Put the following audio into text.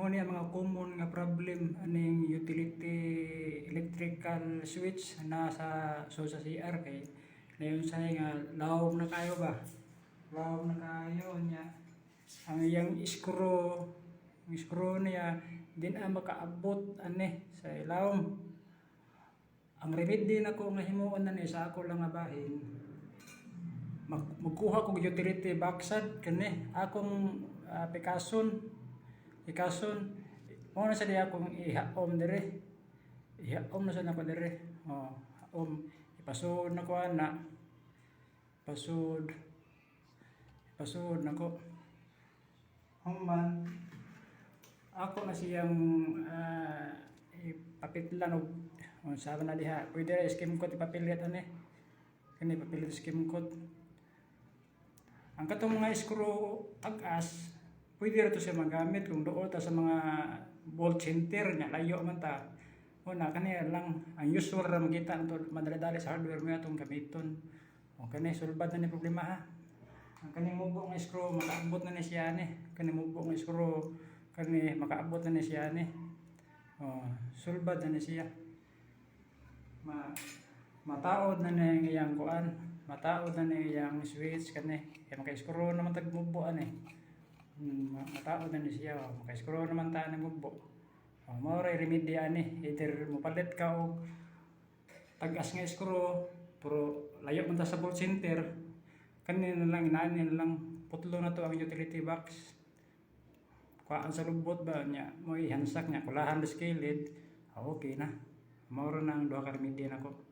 Mo ni ang mga common nga problem aning utility electrical switch na sa CR kay nayon sa nga lawom na kayo ba. Lawom na kayo niya. Ang iyang screw niya din ang makaabot ani sa ilawom. Ang remedy na ko nga himuon na ni sa ako lang nga bahin. Magkuha ko utility box sad kani akong Pikason mo na sa diya akong ihaom dire. Ihaom na sa nako dire. Ipasud na ko ana. Pasud nako. Human ako na siyang ipapitlan og sabi na diha pwede ra skim coat ipapilit ani kani ipapilit skim coat ang katong mga screw ag-as pwede ra to siya magamit kung duol ta sa mga bolt center nya layo man ta una kani lang ang usual ra makita nato madali-dali sa hardware mo atong gamiton o kani sulbad na ni problema ha ang kani mubo nga screw makaabot na ni siya ni kani mubo nga screw kani makaabot na ni siya ni sulbad na ni siya mataod na ni iyang kuan mataod na ni iyang switch kani kay maka-screw naman tag mubo ani mataod na ni siya maka-screw naman ta ni mubo mao ray remedy ani either mopalit ka og tag-as nga screw pero layo man ta sa bolt center kani na lang inani na lang putlo na to ang utility box kuan sa lubot ba nya mo ihansak nya kulahan sa skilid okay na mao ra nang duha ka remedy nako